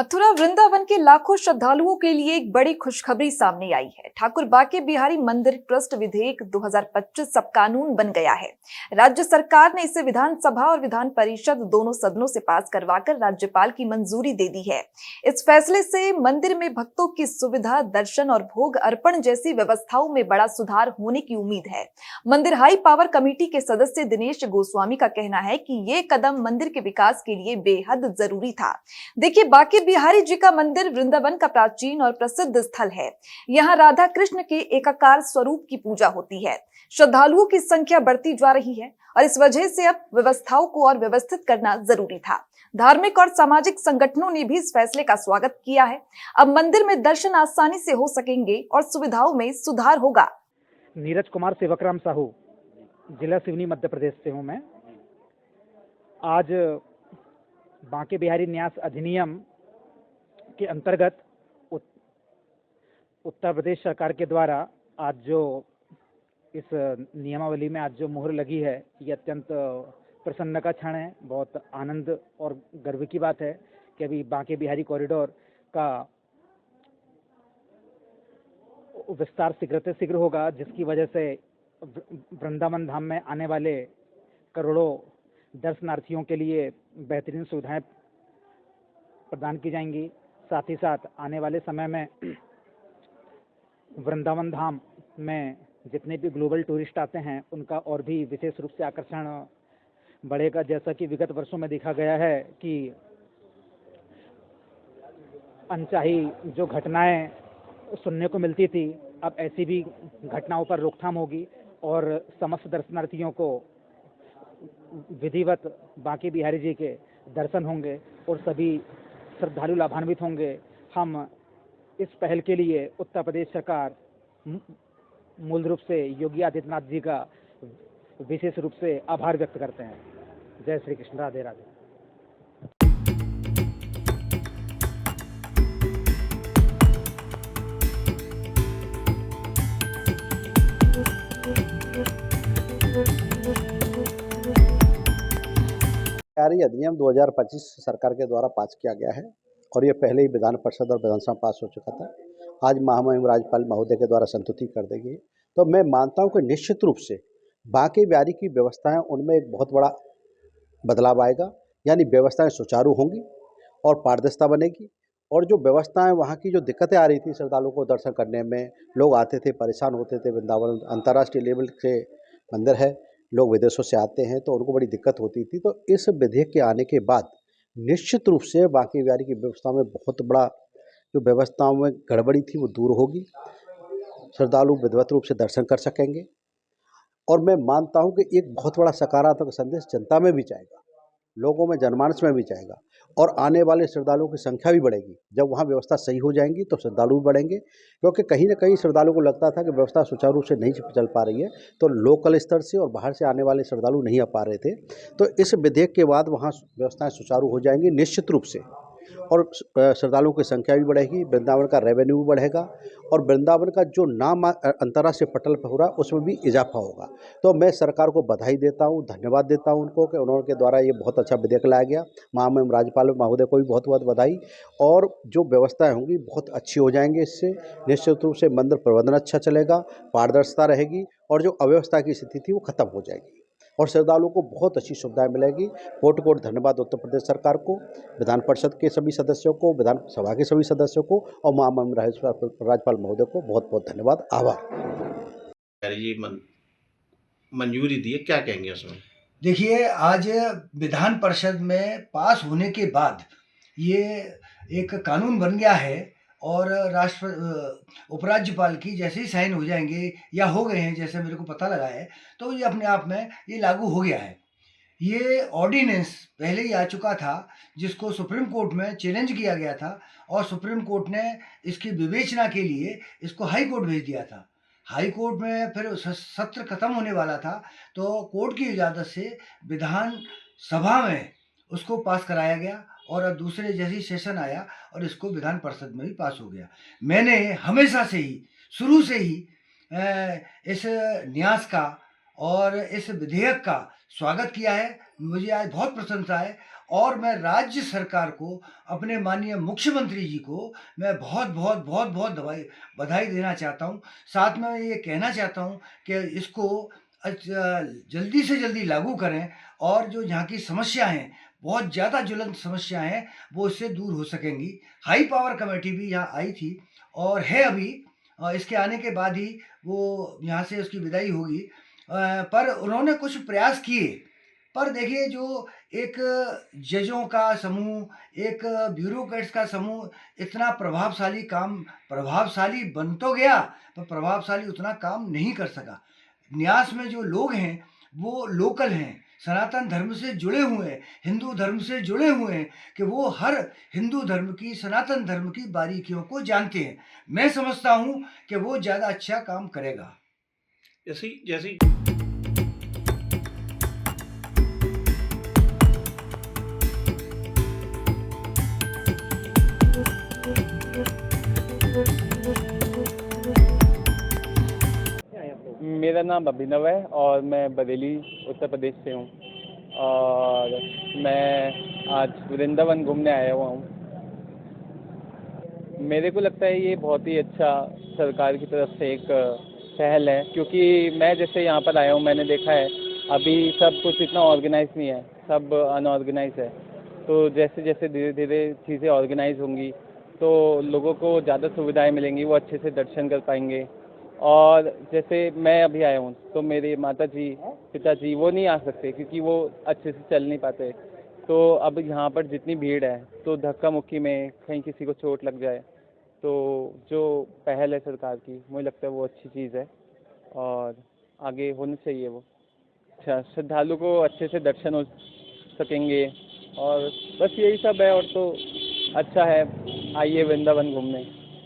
मथुरा वृंदावन के लाखों श्रद्धालुओं के लिए एक बड़ी खुशखबरी सामने आई है। ठाकुर बाके बिहारी मंदिर ट्रस्ट विधेयक 2025 अब कानून बन गया है। राज्य सरकार ने इसे विधानसभा और विधान परिषद दोनों सदनों से पास करवाकर राज्यपाल की मंजूरी दे दी है। इस फैसले से मंदिर में भक्तों की सुविधा, दर्शन और भोग अर्पण जैसी व्यवस्थाओं में बड़ा सुधार होने की उम्मीद है। मंदिर हाई पावर कमेटी के सदस्य दिनेश गोस्वामी का कहना है कि ये कदम मंदिर के विकास के लिए बेहद जरूरी था। देखिए, बाके बिहारी जी का मंदिर वृंदावन का प्राचीन और प्रसिद्ध स्थल है। यहाँ राधा कृष्ण के एकाकार स्वरूप की पूजा होती है। श्रद्धालुओं की संख्या बढ़ती जा रही है और इस वजह से अब व्यवस्थाओं को और व्यवस्थित करना जरूरी था। धार्मिक और सामाजिक संगठनों ने भी इस फैसले का स्वागत किया है। अब मंदिर में दर्शन आसानी से हो सकेंगे और सुविधाओं में सुधार होगा। नीरज कुमार सेवकराम साहू, जिला सिवनी, मध्य प्रदेश से हूँ मैं। आज बाके बिहारी न्यास अधिनियम के अंतर्गत उत्तर प्रदेश सरकार के द्वारा आज जो इस नियमावली में आज जो मुहर लगी है, ये अत्यंत प्रसन्न का क्षण है। बहुत आनंद और गर्व की बात है कि अभी बाके बिहारी कॉरिडोर का विस्तार शीघ्र से शीघ्र होगा, जिसकी वजह से वृंदावन धाम में आने वाले करोड़ों दर्शनार्थियों के लिए बेहतरीन सुविधाएं प्रदान की जाएंगी। साथ ही साथ आने वाले समय में वृंदावन धाम में जितने भी ग्लोबल टूरिस्ट आते हैं, उनका और भी विशेष रूप से आकर्षण बढ़ेगा। जैसा कि विगत वर्षों में देखा गया है कि अनचाही जो घटनाएं सुनने को मिलती थी, अब ऐसी भी घटनाओं पर रोकथाम होगी और समस्त दर्शनार्थियों को विधिवत बाके बिहारी जी के दर्शन होंगे और सभी श्रद्धालु लाभान्वित होंगे। हम इस पहल के लिए उत्तर प्रदेश सरकार मूल रूप से योगी आदित्यनाथ जी का विशेष रूप से आभार व्यक्त करते हैं। जय श्री कृष्ण, राधे राधे। अधिनियम 2025 सरकार के द्वारा पास किया गया है और ये पहले ही विधान परिषद और विधानसभा पास हो चुका था। आज महामहिम राज्यपाल महोदय के द्वारा संस्तुति कर दी गई। तो मैं मानता हूँ कि निश्चित रूप से बाके बिहारी की व्यवस्थाएं, उनमें एक बहुत बड़ा बदलाव आएगा। यानी व्यवस्थाएं सुचारू होंगी और पारदर्शिता बनेगी। और जो व्यवस्थाएं, वहाँ की जो दिक्कतें आ रही थी श्रद्धालुओं को दर्शन करने में, लोग आते थे, परेशान होते थे। वृंदावन अंतर्राष्ट्रीय लेवल से मंदिर है, लोग विदेशों से आते हैं, तो उनको बड़ी दिक्कत होती थी। तो इस विधेयक के आने के बाद निश्चित रूप से बाके बिहारी की व्यवस्था में बहुत बड़ा, जो व्यवस्थाओं में गड़बड़ी थी वो दूर होगी। श्रद्धालु विधिवत रूप से दर्शन कर सकेंगे और मैं मानता हूं कि एक बहुत बड़ा सकारात्मक संदेश जनता में भी जाएगा, लोगों में, जनमानस में भी जाएगा और आने वाले श्रद्धालुओं की संख्या भी बढ़ेगी। जब वहाँ व्यवस्था सही हो जाएंगी तो श्रद्धालु भी बढ़ेंगे, क्योंकि कहीं ना कहीं श्रद्धालुओं को लगता था कि व्यवस्था सुचारू रूप से नहीं चल पा रही है, तो लोकल स्तर से और बाहर से आने वाले श्रद्धालु नहीं आ पा रहे थे। तो इस विधेयक के बाद वहाँ व्यवस्थाएं सुचारू हो जाएंगी निश्चित रूप से, और श्रद्धालुओं की संख्या भी बढ़ेगी, वृंदावन का रेवेन्यू भी बढ़ेगा और वृंदावन का जो नाम अंतर्राष्ट्रीय पटल पर हो रहा है उसमें भी इजाफा होगा। तो मैं सरकार को बधाई देता हूं, धन्यवाद देता हूं उनको कि उन्होंने के द्वारा ये बहुत अच्छा विधेयक लाया गया। महामहिम राज्यपाल महोदय को भी बहुत बहुत बधाई। और जो व्यवस्थाएं होंगी बहुत अच्छी हो जाएंगी। इससे निश्चित रूप से मंदिर प्रबंधन अच्छा चलेगा, पारदर्शिता रहेगी और जो अव्यवस्था की स्थिति थी वो खत्म हो जाएगी और श्रद्धालुओं को बहुत अच्छी सुविधाएं मिलेगी। कोटि कोटि धन्यवाद उत्तर प्रदेश सरकार को, विधान परिषद के सभी सदस्यों को, विधानसभा के सभी सदस्यों को और महामहिम राज्यपाल महोदय को बहुत बहुत धन्यवाद, आभार। ये मंजूरी दी है, क्या कहेंगे उसमें? देखिए, आज विधान परिषद में पास होने के बाद ये एक कानून बन गया है और उपराज्यपाल की जैसे ही साइन हो जाएंगे या हो गए हैं, जैसे मेरे को पता लगा है, तो ये अपने आप में ये लागू हो गया है। ये ऑर्डिनेंस पहले ही आ चुका था, जिसको सुप्रीम कोर्ट में चैलेंज किया गया था और सुप्रीम कोर्ट ने इसकी विवेचना के लिए इसको हाई कोर्ट भेज दिया था। हाई कोर्ट में फिर सत्र खत्म होने वाला था, तो कोर्ट की इजाज़त से विधान सभा में उसको पास कराया गया और अब दूसरे जैसे ही सेशन आया और इसको विधान परिषद में भी पास हो गया। मैंने हमेशा से ही, शुरू से ही इस न्यास का और इस विधेयक का स्वागत किया है। मुझे आज बहुत प्रसन्नता है और मैं राज्य सरकार को, अपने माननीय मुख्यमंत्री जी को मैं बहुत बधाई देना चाहता हूँ। साथ में ये कहना चाहता हूँ कि इसको जल्दी से जल्दी लागू करें और जो यहाँ की समस्या हैं, बहुत ज़्यादा ज्वलंत समस्या हैं, वो इससे दूर हो सकेंगी। हाई पावर कमेटी भी यहाँ आई थी और है अभी, इसके आने के बाद ही वो यहाँ से उसकी विदाई होगी। पर उन्होंने कुछ प्रयास किए, पर देखिए जो एक जजों का समूह, एक ब्यूरोक्रेट्स का समूह इतना प्रभावशाली बन तो गया, पर प्रभावशाली उतना काम नहीं कर सका। न्यास में जो लोग हैं, वो लोकल हैं, सनातन धर्म से जुड़े हुए हैं, हिंदू धर्म से जुड़े हुए हैं, कि वो हर हिंदू धर्म की, सनातन धर्म की बारीकियों को जानते हैं। मैं समझता हूँ कि वो ज़्यादा अच्छा काम करेगा। जैसी जैसी मेरा नाम अभिनव है और मैं बरेली उत्तर प्रदेश से हूँ और मैं आज वृंदावन घूमने आया हुआ हूँ। मेरे को लगता है ये बहुत ही अच्छा सरकार की तरफ से एक पहल है, क्योंकि मैं जैसे यहाँ पर आया हूँ, मैंने देखा है अभी सब कुछ इतना ऑर्गेनाइज नहीं है, सब अनऑर्गेनाइज है। तो जैसे जैसे धीरे धीरे चीज़ें ऑर्गेनाइज होंगी तो लोगों को ज़्यादा सुविधाएं मिलेंगी, वो अच्छे से दर्शन कर पाएंगे। और जैसे मैं अभी आया हूँ तो मेरे माता जी, पिताजी वो नहीं आ सकते क्योंकि वो अच्छे से चल नहीं पाते। तो अब यहाँ पर जितनी भीड़ है तो धक्का मुक्की में कहीं किसी को चोट लग जाए, तो जो पहल है सरकार की, मुझे लगता है वो अच्छी चीज़ है और आगे होनी चाहिए वो। अच्छा, श्रद्धालु को अच्छे से दर्शन हो सकेंगे और बस यही सब है, और तो अच्छा है, आइए वृंदावन घूमने।